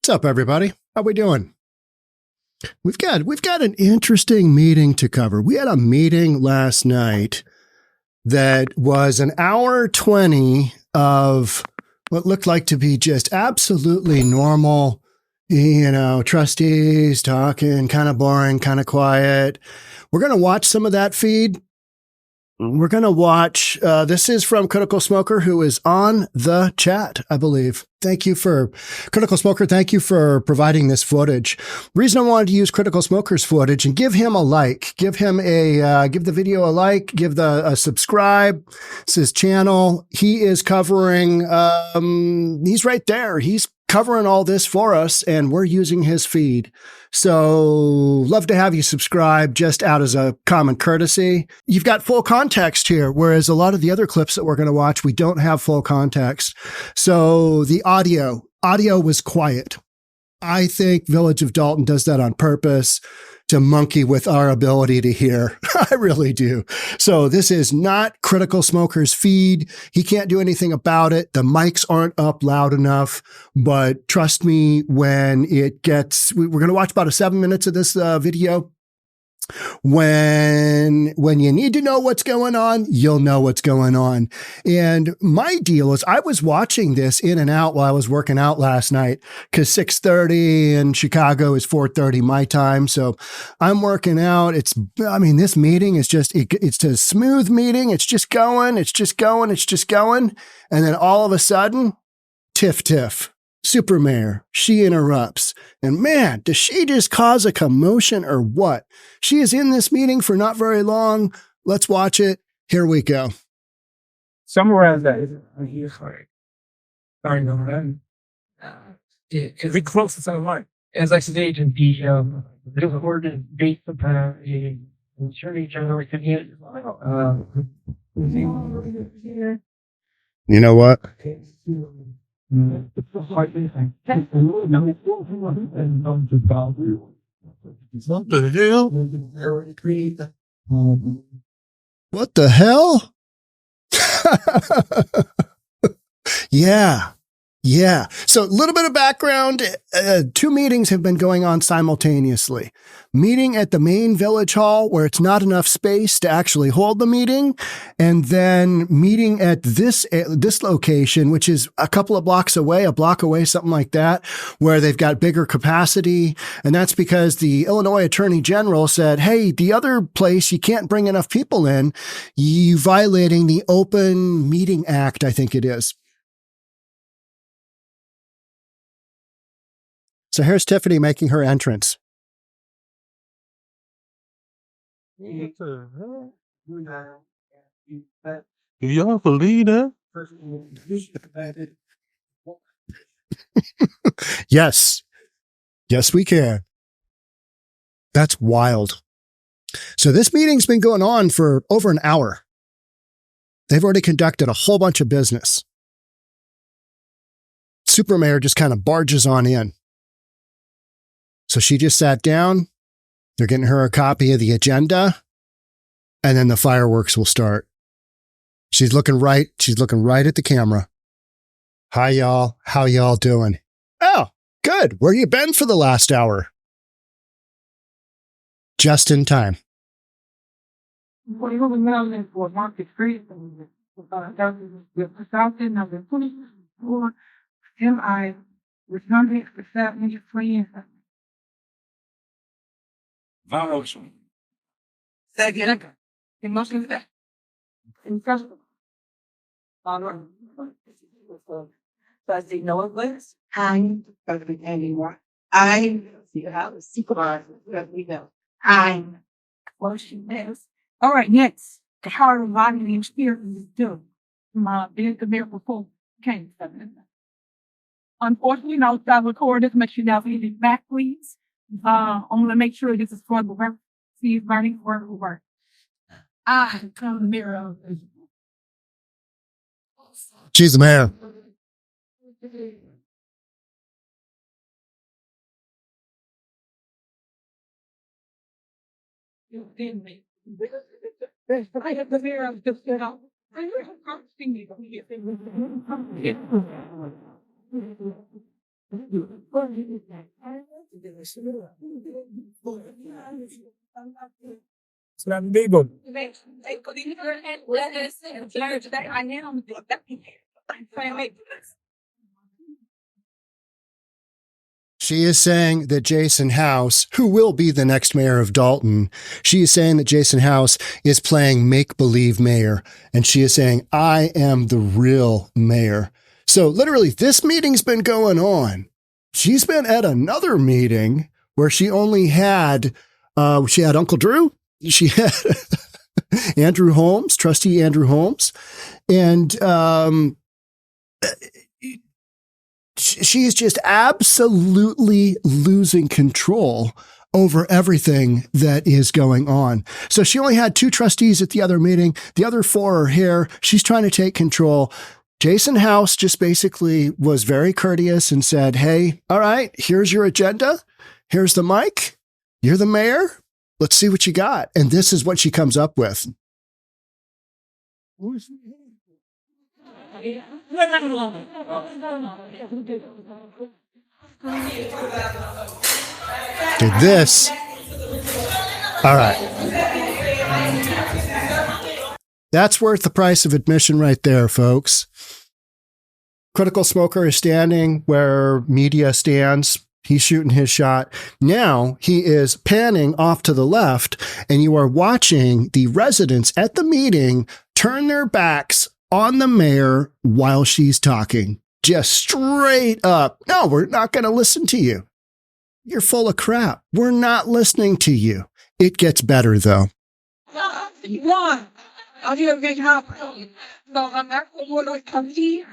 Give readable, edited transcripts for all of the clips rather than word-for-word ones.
What's up, everybody? How we doing? We've got an interesting meeting to cover. We had a meeting last night that was an hour 20 of what looked like to be just absolutely normal, trustees talking, kind of boring, kind of quiet. We're going to watch some of that feed. We're going to watch, this is from Critical Smoker, who is on the chat, I believe. Thank you for, Critical Smoker, thank you for providing this footage. The reason I wanted to use Critical Smoker's footage and give him a like, give the video a like, give a subscribe. It's his channel. He is covering, he's right there. He's covering all this for us, and we're using his feed. So love to have you subscribe just out as a common courtesy. You've got full context here, whereas a lot of the other clips that we're going to watch, we don't have full context. So the audio was quiet. I think Village of Dolton does that on purpose to monkey with our ability to hear. I really do. So this is not Critical Smoker's feed. He can't do anything about it. The mics aren't up loud enough, but trust me, when it gets, we're going to watch about 7 minutes of this video. When you need to know what's going on, you'll know what's going on. And my deal is I was watching this in and out while I was working out last night, because 6:30 in Chicago is 4:30 my time. So I'm working out. This meeting is just, it's a smooth meeting. It's just going. And then all of a sudden, tiff. Super Mayor, she interrupts. And man, does she just cause a commotion or what? She is in this meeting for not very long. Let's watch it. Here we go. Summarize that. Sorry, no, because we close to some line. As I stated, the recorded based upon a attorney general opinion. You know what? What the hell? What the hell? Yeah. So a little bit of background. 2 meetings have been going on simultaneously. Meeting at the main village hall where it's not enough space to actually hold the meeting. And then meeting at this location, which is a couple of blocks away, a block away, something like that, where they've got bigger capacity. And that's because the Illinois Attorney General said, hey, the other place, you can't bring enough people in. You violating the Open Meeting Act, I think it is. So here's Tiffany making her entrance. What the hell? Do y'all believe that? Yes, we can. That's wild. So this meeting's been going on for over an hour. They've already conducted a whole bunch of business. Super Mayor just kind of barges on in. So she just sat down. They're getting her a copy of the agenda, and then the fireworks will start. She's looking right at the camera. Hi, y'all. How y'all doing? Oh, good. Where you been for the last hour? Just in time. Second. Emotion that. But they know it was. I'm anymore. I see how the supervisor that we know. I'm emotion is. All right, next. The heart of body and spirit is due. Being the mayor before came. Unfortunately, no, I recorded. Make sure y'all get it back, please. I'm gonna make sure this is for the record. See, writing word for word. I become the mirror of She's the mayor. I have the mirror of just get out. It's not legal. She is saying that Jason House, who will be the next mayor of Dolton, she is saying that Jason House is playing make-believe mayor. And she is saying, I am the real mayor. So literally, this meeting's been going on. She's been at another meeting where she only had, she had Uncle Drew. She had Andrew Holmes, trustee Andrew Holmes. And she's just absolutely losing control over everything that is going on. So she only had 2 trustees at the other meeting. The other 4 are here. She's trying to take control. Jason House just basically was very courteous and said, hey, all right, here's your agenda. Here's the mic. You're the mayor. Let's see what you got. And this is what she comes up with. Did this. All right. That's worth the price of admission right there, folks. Critical Smoker is standing where media stands. He's shooting his shot. Now he is panning off to the left, and you are watching the residents at the meeting turn their backs on the mayor while she's talking. Just straight up. No, we're not going to listen to you. You're full of crap. We're not listening to you. It gets better, though. One. I'll do a big hop. So I'm not going to come here.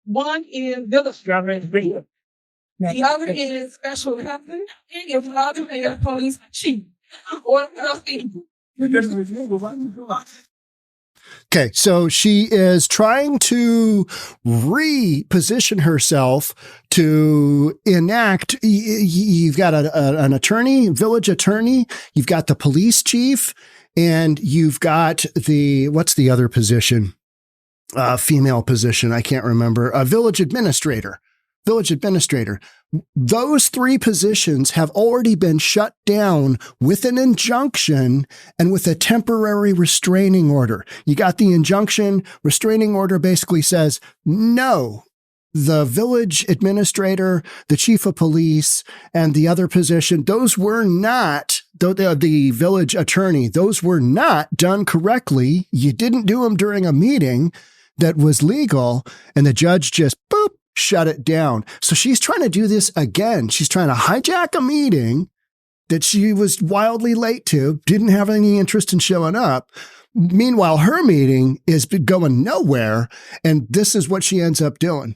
One is village the other is special happening, and the other is police chief. Or Okay, so she is trying to reposition herself to enact. You've got an attorney, village attorney. You've got the police chief, and you've got what's the other position? Female position. I can't remember. A village administrator. Those 3 positions have already been shut down with an injunction and with a temporary restraining order. You got the injunction. Restraining order basically says, no, the village administrator, the chief of police, and the other position, those were not, the village attorney, those were not done correctly. You didn't do them during a meeting that was legal, and the judge just, boop, shut it down. So she's trying to do this again. She's trying to hijack a meeting that she was wildly late to, didn't have any interest in showing up. Meanwhile, her meeting is going nowhere, and this is what she ends up doing.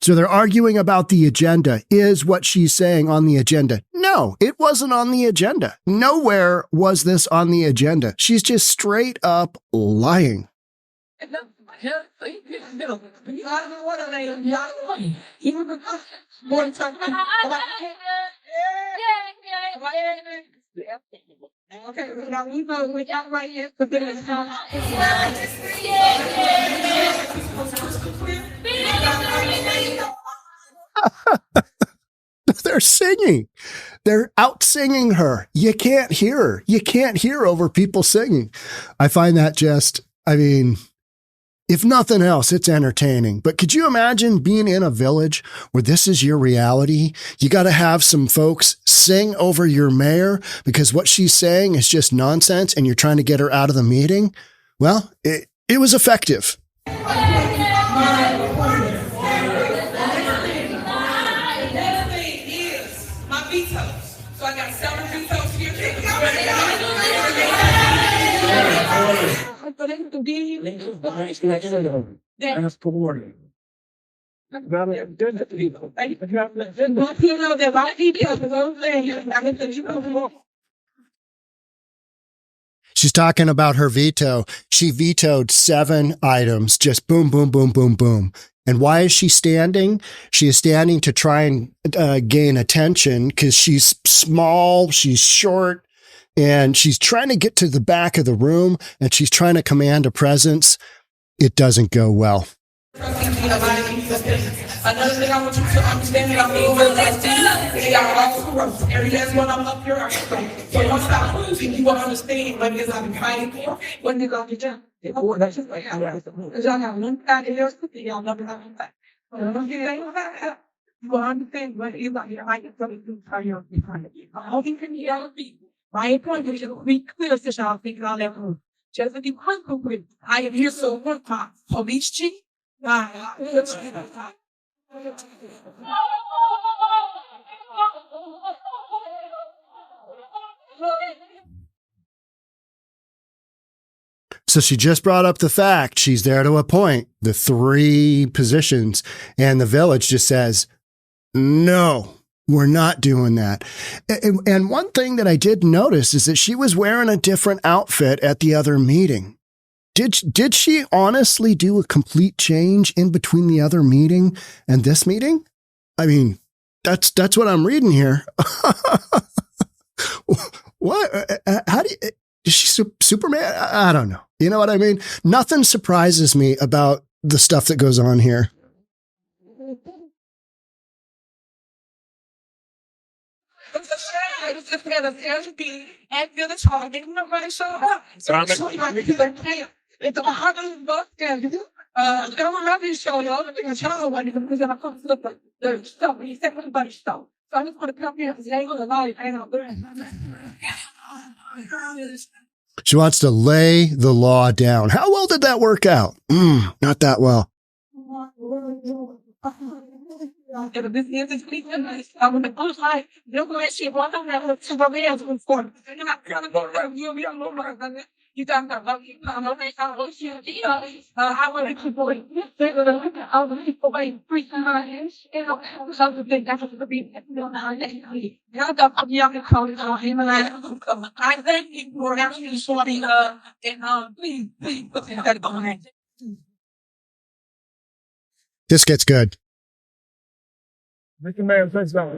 So they're arguing about the agenda. Is what she's saying on the agenda? No, it wasn't on the agenda. Nowhere was this on the agenda. She's just straight up lying. Okay, now we know we got right here for this. They're singing. They're out singing her. You can't hear her. You can't hear over people singing. I find that just, I mean, if nothing else, it's entertaining. But could you imagine being in a village where this is your reality? You got to have some folks sing over your mayor because what she's saying is just nonsense and you're trying to get her out of the meeting. Well, it was effective. So I got 7 vetoes here. She's talking about her veto. She vetoed 7 items, just boom, boom, boom, boom, boom. And why is she standing? She is standing to try and gain attention because she's small, she's short, and she's trying to get to the back of the room and she's trying to command a presence. It doesn't go well. Another thing I want you to understand that I'm being real they are all corrupt. Every last one of them up here are corrupt. So don't stop losing. You will understand what it is I've been fighting for. When they go to jail, they go, that's just like how it is. Because y'all have one side in there, y'all never have one side. You will understand what it is out here. I can tell you to turn your behind it. I don't think you other people. My point is to be clear to y'all thinking all that room. Just to be critical with, I am here so one time. Police chief. So she just brought up the fact she's there to appoint the 3 positions, and the village just says, no, we're not doing that. And one thing that I did notice is that she was wearing a different outfit at the other meeting. Did she honestly do a complete change in between the other meeting and this meeting? I mean, that's what I'm reading here. What? How do you, is she Superman? I don't know. You know what I mean? Nothing surprises me about the stuff that goes on here. It's $100 government show y'all the child when because I come to the stuff. He said everybody stuff. So I just want to come here and say, "Oh, I know." She wants to lay the law down. How well did that work out? Not that well. This is the speaking. I want to go like, look at she want to have somebody else before. You're not going to you be alone. You don't know how you come on. I want you to people other people by 3 times. You know, something that's to be now the young college or him and I think we're actually sorting and please put that on. This gets good. Mr. Mayor, please go.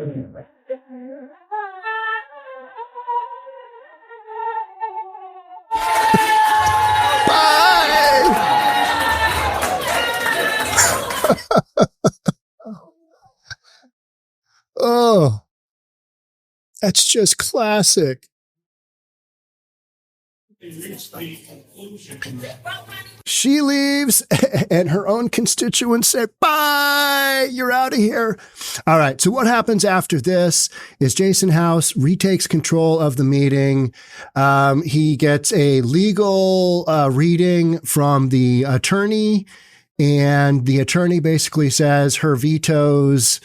Oh, that's just classic. She leaves and her own constituents say, bye, you're out of here. All right. So what happens after this is Jason House retakes control of the meeting. He gets a legal reading from the attorney, and the attorney basically says her vetoes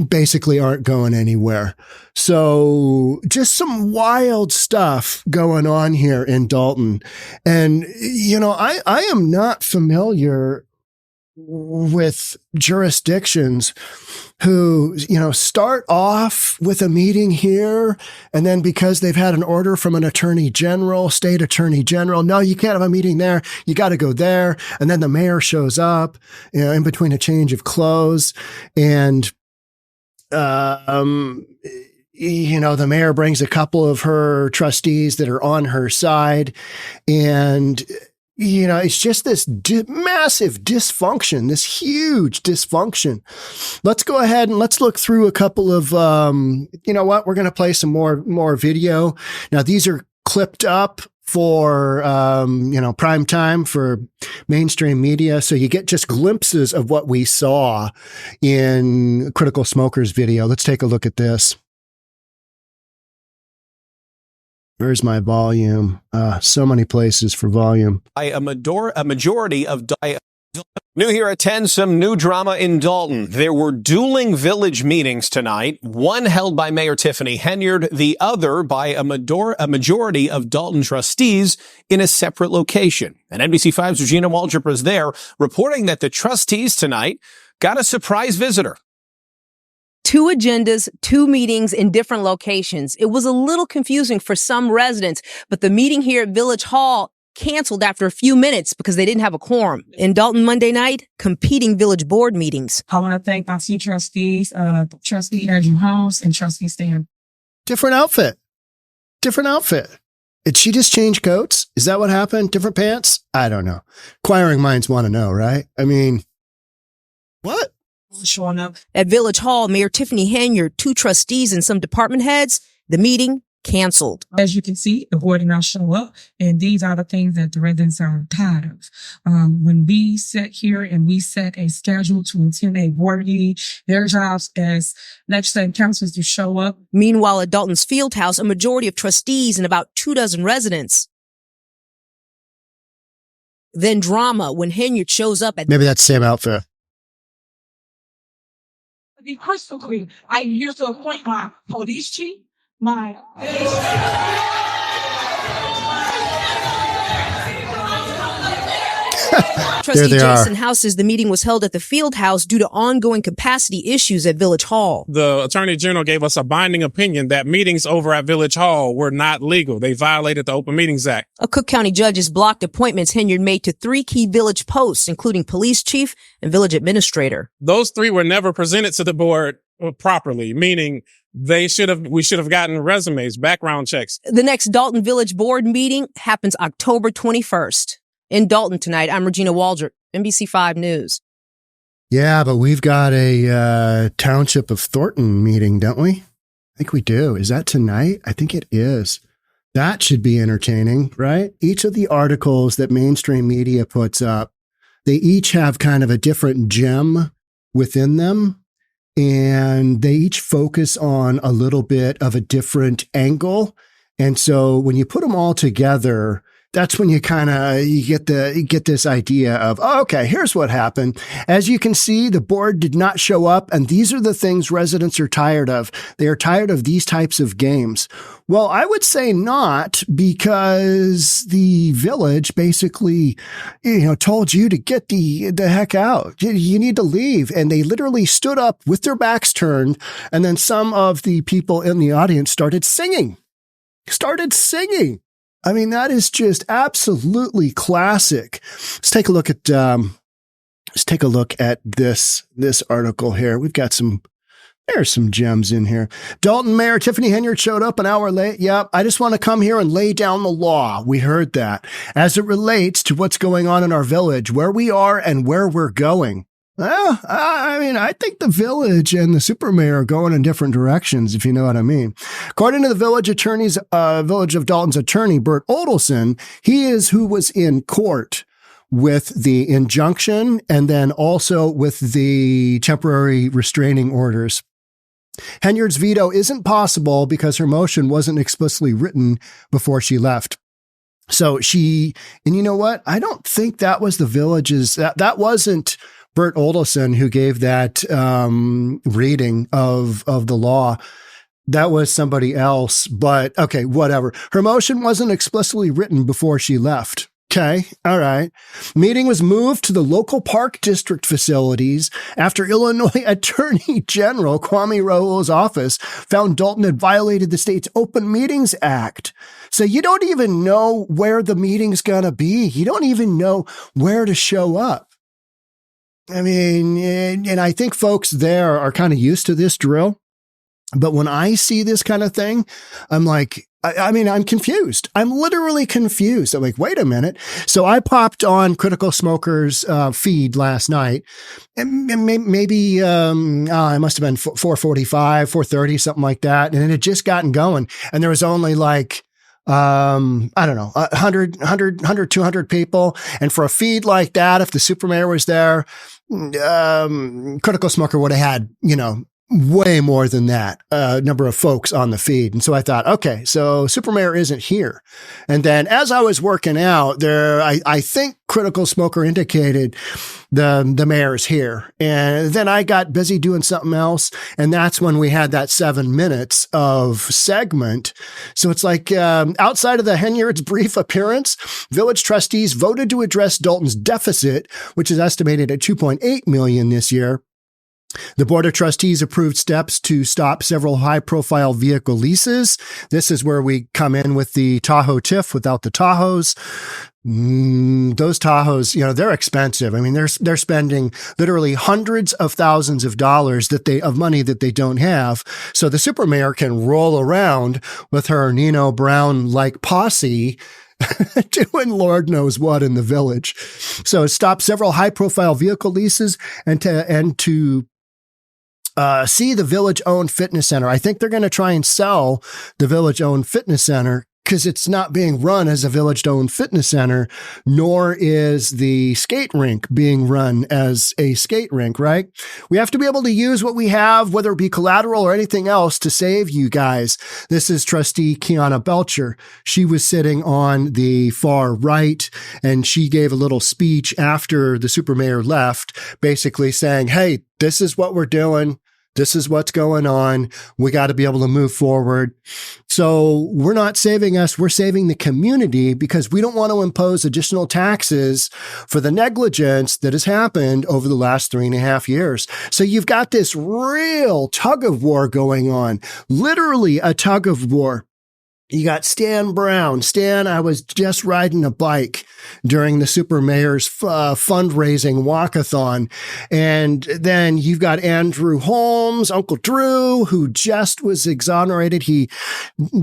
basically aren't going anywhere. So just some wild stuff going on here in Dolton. And, you know, I am not familiar with jurisdictions who, you know, start off with a meeting here, and then because they've had an order from an attorney general, state attorney general, no, you can't have a meeting there. You got to go there. And then the mayor shows up, you know, in between a change of clothes, and you know, the mayor brings a couple of her trustees that are on her side, and, you know, it's just this massive dysfunction, this huge dysfunction. Let's go ahead and let's look through a couple of, you know what, we're going to play some more video. Now, these are clipped up for, you know, prime time for mainstream media. So you get just glimpses of what we saw in Critical Smokers video. Let's take a look at this. Where's my volume? So many places for volume. A majority of New here at 10, some new drama in Dolton. There were dueling village meetings tonight, one held by Mayor Tiffany Henyard, the other by a majority of Dolton trustees in a separate location. And NBC5's Regina Waldrop was there, reporting that the trustees tonight got a surprise visitor. 2 agendas, 2 meetings in different locations. It was a little confusing for some residents, but the meeting here at Village Hall canceled after a few minutes because they didn't have a quorum. In Dolton Monday night, competing village board meetings. I want to thank my 2 trustees, Trustee Andrew Holmes and Trustee Stan. Different outfit. different outfit. Did she just change coats? Is that what happened? Different pants? I don't know. Inquiring minds want to know, right? I mean, what? Showing up. At Village Hall, Mayor Tiffany Henyard, 2 trustees, and some department heads, the meeting canceled. As you can see, the board did not show up, and these are the things that the residents are tired of. When we sit here and we set a schedule to attend a board meeting, their jobs as legislative councilors to show up. Meanwhile, at Dolton's field house, a majority of trustees and about 24 residents. Then drama when Henyard shows up at Maybe that's the same outfit. To be crystal clear, I used to appoint my police chief, my Trustee There they Jason are. House says the meeting was held at the field house due to ongoing capacity issues at Village Hall. The Attorney General gave us a binding opinion that meetings over at Village Hall were not legal. They violated the Open Meetings Act. A Cook County judge has blocked appointments Henyard made to 3 key village posts, including police chief and village administrator. Those 3 were never presented to the board properly, meaning we should have gotten resumes, background checks. The next Dolton Village Board meeting happens October 21st. In Dolton tonight, I'm Regina Waldrop, NBC5 News. Yeah, but we've got a Township of Thornton meeting, don't we? I think we do. Is that tonight? I think it is. That should be entertaining, right? Each of the articles that mainstream media puts up, they each have kind of a different gem within them, and they each focus on a little bit of a different angle. And so when you put them all together, that's when you get this idea of, oh, okay, here's what happened. As you can see, the board did not show up, and these are the things residents are tired of. They are tired of these types of games. Well, I would say not, because the village basically, told you to get the heck out. You need to leave. And they literally stood up with their backs turned, and then some of the people in the audience started singing. I mean, that is just absolutely classic. Let's take a look at this article here. We've got there's some gems in here. Dolton Mayor Tiffany Henyard showed up an hour late. Yep. I just want to come here and lay down the law. We heard that as it relates to what's going on in our village, where we are and where we're going. Well, I mean, I think the village and the super mayor are going in different directions, if you know what I mean. According to the Village of Dolton's attorney, Bert Oldelson, he is who was in court with the injunction and then also with the temporary restraining orders. Henyard's veto isn't possible because her motion wasn't explicitly written before she left. So and you know what? I don't think that was the village's, that wasn't Bert Oldelson who gave that reading of the law. That was somebody else, but okay, whatever. Her motion wasn't explicitly written before she left. Okay, all right. Meeting was moved to the local park district facilities after Illinois Attorney General Kwame Raoul's office found Dolton had violated the state's Open Meetings Act. So you don't even know where the meeting's gonna be. You don't even know where to show up. I mean, and I think folks there are kind of used to this drill. But when I see this kind of thing, I'm like, I'm confused. I'm literally confused. I'm like, wait a minute. So I popped on Critical Smoker's feed last night, and maybe I must have been 4:45, 4:30, something like that. And it had just gotten going. And there was only like, I don't know, 100, 200 people. And for a feed like that, if the super mayor was there, Critical Smoker would have had, way more than that number of folks on the feed. And so I thought, okay, so super mayor isn't here. And then as I was working out there, I think Critical Smoker indicated the mayor's here. And then I got busy doing something else. And that's when we had that 7 minutes of segment. So it's like, outside of the Henyard's brief appearance, village trustees voted to address Dolton's deficit, which is estimated at $2.8 million this year. The Board of Trustees approved steps to stop several high-profile vehicle leases. This is where we come in with the Tahoe TIF without the Tahoes. Those Tahoes, they're expensive. I mean, they're spending literally hundreds of thousands of dollars of money that they don't have. So the super mayor can roll around with her Nino Brown-like posse doing Lord knows what in the village. So stop several high-profile vehicle leases and to see the village-owned fitness center. I think they're going to try and sell the village-owned fitness center because it's not being run as a village-owned fitness center, nor is the skate rink being run as a skate rink, right? We have to be able to use what we have, whether it be collateral or anything else, to save you guys. This is Trustee Kiana Belcher. She was sitting on the far right, and she gave a little speech after the super mayor left, basically saying, hey, this is what we're doing. This is what's going on. We got to be able to move forward. So we're not saving us. We're saving the community because we don't want to impose additional taxes for the negligence that has happened over the last 3.5 years. So you've got this real tug of war going on, literally a tug of war. You got Stan Brown. Stan, I was just riding a bike during the super mayor's fundraising walkathon. And then you've got Andrew Holmes, Uncle Drew, who just was exonerated. He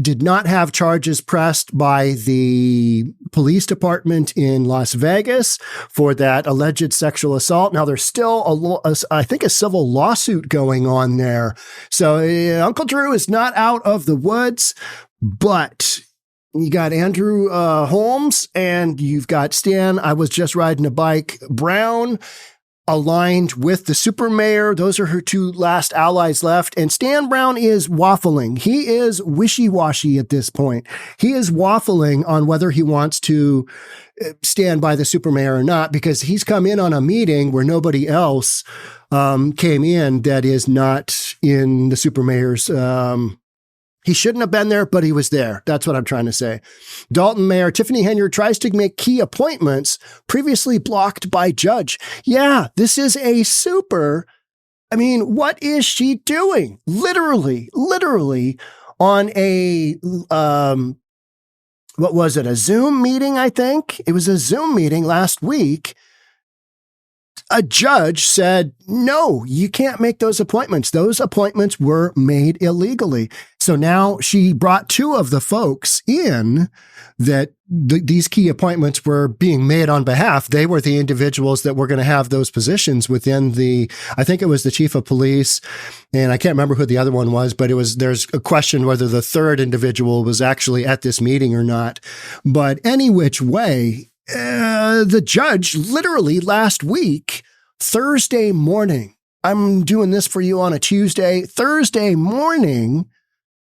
did not have charges pressed by the police department in Las Vegas for that alleged sexual assault. Now there's still I think a civil lawsuit going on there. So Uncle Drew is not out of the woods. But you got Andrew Holmes and you've got Stan. I was just riding a bike. Brown aligned with the super mayor. Those are her two last allies left. And Stan Brown is waffling. He is wishy-washy at this point. He is waffling on whether he wants to stand by the super mayor or not, because he's come in on a meeting where nobody else came in that is not in the super mayor's he shouldn't have been there, but he was there. That's what I'm trying to say. Dolton Mayor Tiffany Henyard tries to make key appointments previously blocked by judge. Yeah, this is a super. I mean, what is she doing? Literally on a, what was it? A Zoom meeting, I think. It was a Zoom meeting last week. A judge said, no, you can't make those appointments. Those appointments were made illegally. So now she brought two of the folks in that these key appointments were being made on behalf. They were the individuals that were going to have those positions within I think it was the chief of police. And I can't remember who the other one was, but there's a question whether the third individual was actually at this meeting or not. But any which way, the judge literally last week, Thursday morning, I'm doing this for you on a Tuesday, Thursday morning,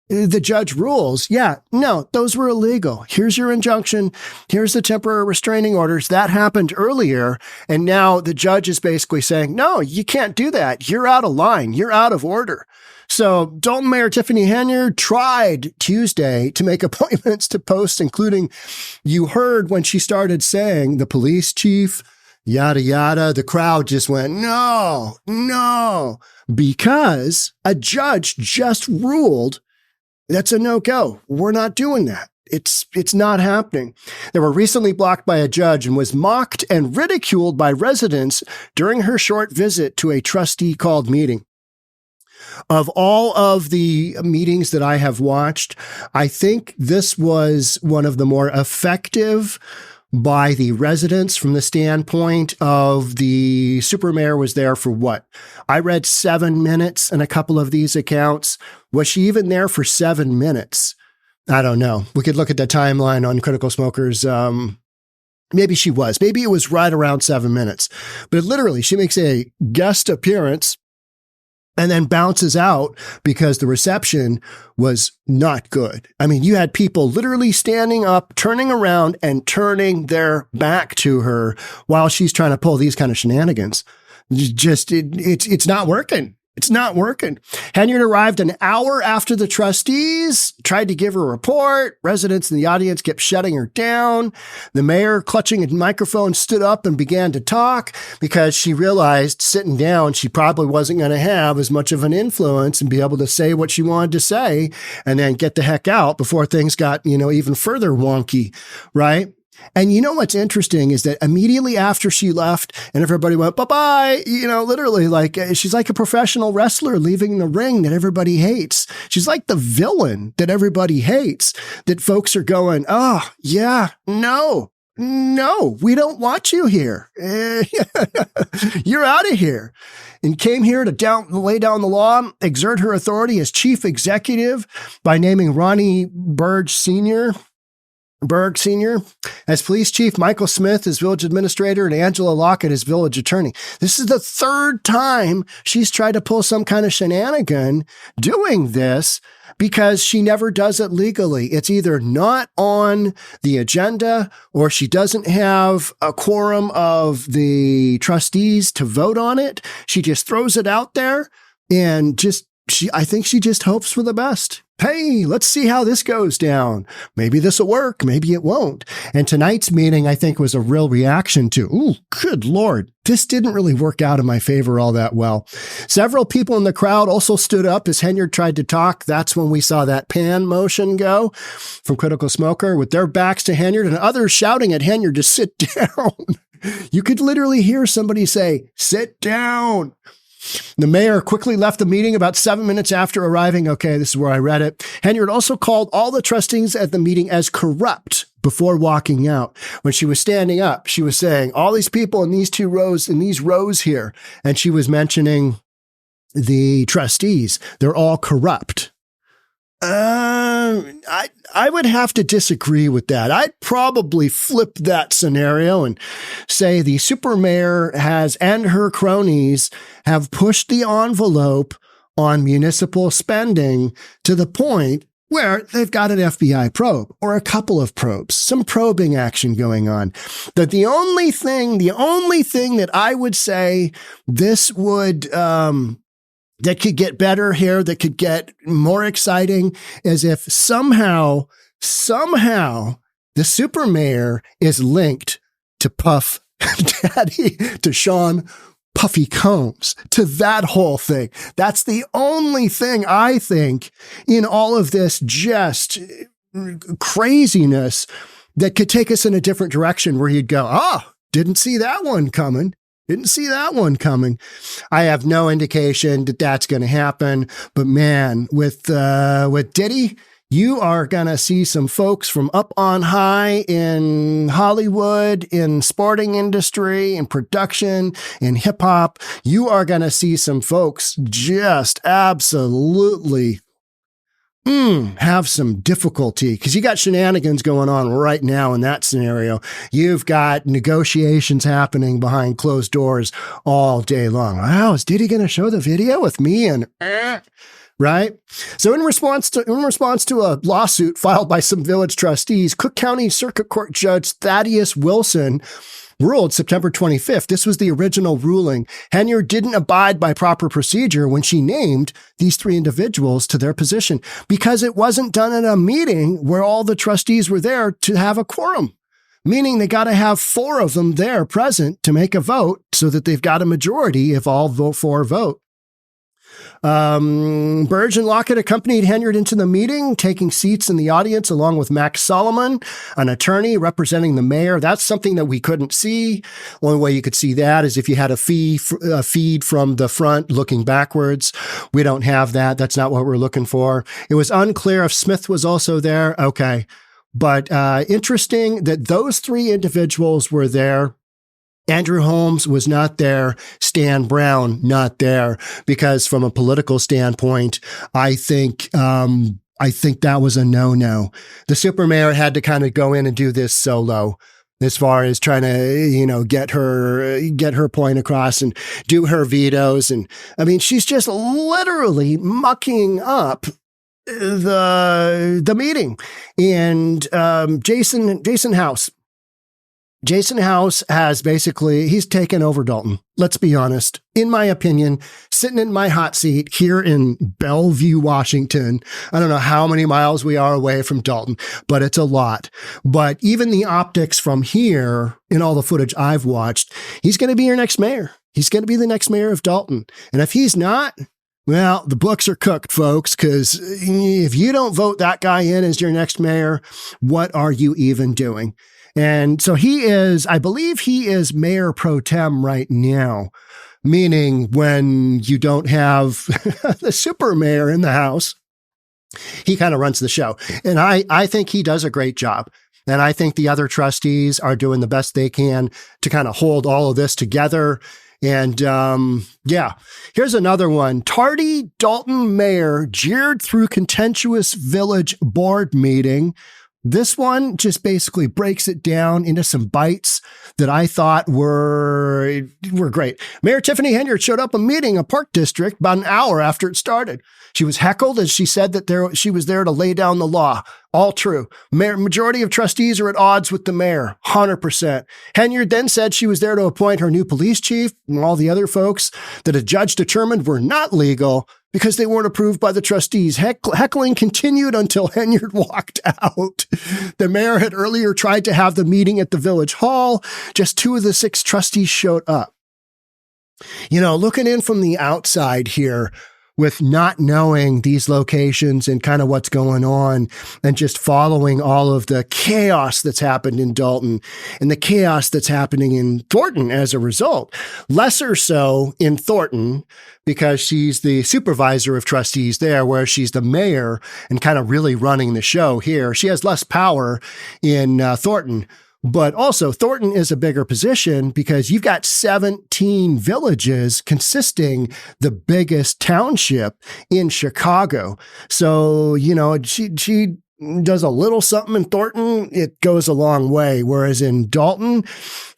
the judge rules, yeah, no, those were illegal. Here's your injunction. Here's the temporary restraining orders. That happened earlier. And now the judge is basically saying, no, you can't do that. You're out of line. You're out of order. So Dolton Mayor Tiffany Henyard tried Tuesday to make appointments to posts, including, you heard when she started saying the police chief, yada, yada, the crowd just went, no, because a judge just ruled that's a no-go. We're not doing that. It's not happening. They were recently blocked by a judge and was mocked and ridiculed by residents during her short visit to a trustee called meeting. Of all of the meetings that I have watched, I think this was one of the more effective by the residents from the standpoint of the super mayor was there for what? I read 7 minutes in a couple of these accounts. Was she even there for 7 minutes? I don't know. We could look at the timeline on Critical Smokers. Maybe she was. Maybe it was right around 7 minutes. But literally, she makes a guest appearance and then bounces out because the reception was not good. I mean, you had people literally standing up, turning around, and turning their back to her while she's trying to pull these kind of shenanigans. It's not working. It's not working. Henyard arrived an hour after the trustees, tried to give her a report. Residents in the audience kept shutting her down. The mayor, clutching a microphone, stood up and began to talk because she realized sitting down, she probably wasn't going to have as much of an influence and be able to say what she wanted to say and then get the heck out before things got, even further wonky, right? And you know what's interesting is that immediately after she left and everybody went, bye-bye, literally like she's like a professional wrestler leaving the ring that everybody hates. She's like the villain that everybody hates, that folks are going, oh, yeah, no, we don't want you here. You're out of here. And came here to lay down the law, exert her authority as chief executive by naming Ronnie Berg Sr. as police chief, Michael Smith as village administrator, and Angela Lockett as village attorney. This is the third time she's tried to pull some kind of shenanigan doing this because she never does it legally. It's either not on the agenda or she doesn't have a quorum of the trustees to vote on it. She just throws it out there and I think she just hopes for the best. Hey, let's see how this goes down. Maybe this will work. Maybe it won't. And tonight's meeting, I think, was a real reaction to, ooh, good Lord, this didn't really work out in my favor all that well. Several people in the crowd also stood up as Henyard tried to talk. That's when we saw that pan motion go from Critical Smoker with their backs to Henyard and others shouting at Henyard to sit down. You could literally hear somebody say, sit down. The mayor quickly left the meeting about 7 minutes after arriving. Okay, this is where I read it. Henyard also called all the trustees at the meeting as corrupt before walking out. When she was standing up, she was saying, all these people in these rows here. And she was mentioning the trustees. They're all corrupt. I would have to disagree with that. I'd probably flip that scenario and say the super mayor and her cronies have pushed the envelope on municipal spending to the point where they've got an FBI probe or a couple of probes, some probing action going on. That the only thing that I would say this would, that could get better here, that could get more exciting, is if somehow the super mayor is linked to Puff Daddy, to Sean Puffy Combs, to that whole thing. That's the only thing I think in all of this just craziness that could take us in a different direction where you'd go, didn't see that one coming. I have no indication that that's going to happen. But man, with Diddy, you are going to see some folks from up on high in Hollywood, in sporting industry, in production, in hip hop. You are going to see some folks just absolutely have some difficulty because you got shenanigans going on right now in that scenario. You've got negotiations happening behind closed doors all day long. Wow, is Diddy going to show the video with me and right? So in response to a lawsuit filed by some village trustees, Cook County Circuit Court Judge Thaddeus Wilson ruled September 25th. This was the original ruling. Henyard didn't abide by proper procedure when she named these three individuals to their position because it wasn't done at a meeting where all the trustees were there to have a quorum, meaning they got to have 4 of them there present to make a vote so that they've got a majority if all vote for vote. Burge and Lockett accompanied Henyard into the meeting, taking seats in the audience along with Max Solomon, an attorney representing the mayor. That's something that we couldn't see. Only way you could see that is if you had a feed from the front looking backwards. We don't have that. That's not what we're looking for. It was unclear if Smith was also there. Okay. But interesting that those 3 individuals were there. Andrew Holmes was not there. Stan Brown, not there, because from a political standpoint, I think that was a no-no. The super mayor had to kind of go in and do this solo as far as trying to, get her point across and do her vetoes. And I mean, she's just literally mucking up the meeting. And Jason House, Jason House has basically, he's taken over Dolton. Let's be honest. In my opinion, sitting in my hot seat here in Bellevue, Washington. I don't know how many miles we are away from Dolton, but it's a lot. But even the optics from here, in all the footage I've watched, he's going to be your next mayor. He's going to be the next mayor of Dolton. And if he's not, well, the books are cooked, folks, because if you don't vote that guy in as your next mayor, what are you even doing? And so he is, I believe he is mayor pro tem right now, meaning when you don't have the super mayor in the house, he kind of runs the show. And I think he does a great job. And I think the other trustees are doing the best they can to kind of hold all of this together. And yeah, here's another one. Tardy Dolton mayor jeered through contentious village board meeting. This one just basically breaks it down into some bites that I thought were great. Mayor Tiffany Henyard showed up a meeting, a park district, about an hour after it started. She was heckled as she said that she was there to lay down the law. All true. Majority of trustees are at odds with the mayor, 100%. Henyard then said she was there to appoint her new police chief and all the other folks that a judge determined were not legal because they weren't approved by the trustees. Heckling continued until Henyard walked out. The mayor had earlier tried to have the meeting at the village hall. Just 2 of the 6 trustees showed up. You know, looking in from the outside here, with not knowing these locations and kind of what's going on and just following all of the chaos that's happened in Dolton and the chaos that's happening in Thornton as a result. Lesser so in Thornton because she's the supervisor of trustees there, where she's the mayor and kind of really running the show here. She has less power in Thornton. But also, Thornton is a bigger position because you've got 17 villages consisting the biggest township in Chicago. So, you know, she does a little something in Thornton, it goes a long way. Whereas in Dolton,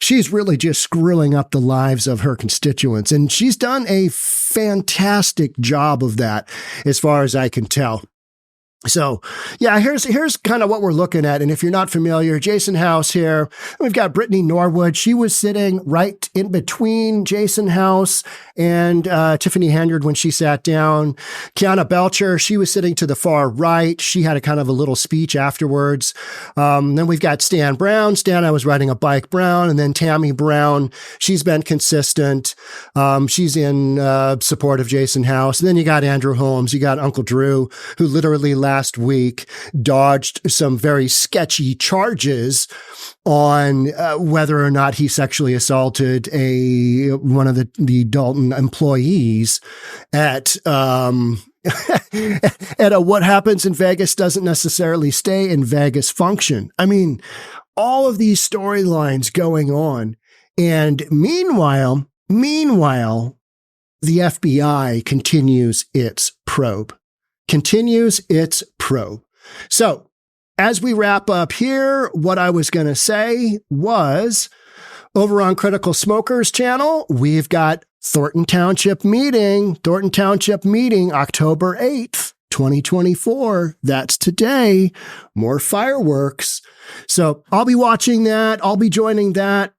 she's really just screwing up the lives of her constituents. And she's done a fantastic job of that, as far as I can tell. So, yeah, here's kind of what we're looking at. And if you're not familiar, Jason House here, we've got Brittany Norwood. She was sitting right in between Jason House and Tiffany Henyard when she sat down. Kiana Belcher, she was sitting to the far right. She had a kind of a little speech afterwards. Then we've got Stan Brown. Stan, I was riding a bike, Brown. And then Tammy Brown, she's been consistent. She's in support of Jason House. And then you got Andrew Holmes. You got Uncle Drew, who literally last week dodged some very sketchy charges on whether or not he sexually assaulted one of the Dolton employees at at a what happens in Vegas doesn't necessarily stay in Vegas function. I mean, all of these storylines going on. And meanwhile, the FBI continues its probe. So as we wrap up here, what I was going to say was over on Critical Smokers channel, we've got Thornton Township meeting, October 8th, 2024. That's today. More fireworks. So I'll be watching that. I'll be joining that.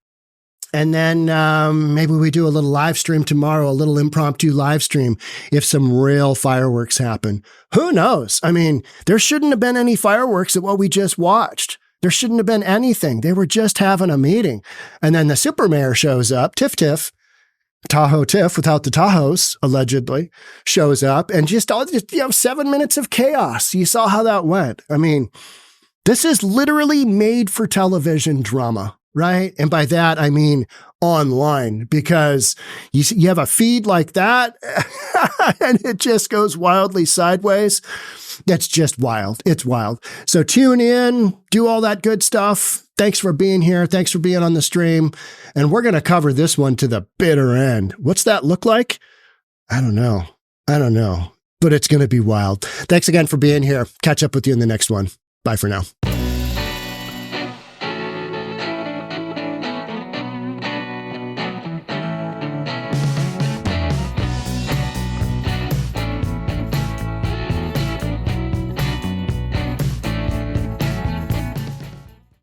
And then maybe we do a little live stream tomorrow, a little impromptu live stream if some real fireworks happen. Who knows? I mean, there shouldn't have been any fireworks at what we just watched. There shouldn't have been anything. They were just having a meeting. And then the super mayor shows up, Tahoe Tiff without the Tahoes, allegedly, shows up and just 7 minutes of chaos. You saw how that went. I mean, this is literally made for television drama. Right? And by that, I mean online, because you have a feed like that and it just goes wildly sideways. That's just wild. It's wild. So tune in, do all that good stuff. Thanks for being here. Thanks for being on the stream. And we're going to cover this one to the bitter end. What's that look like? I don't know, but it's going to be wild. Thanks again for being here. Catch up with you in the next one. Bye for now.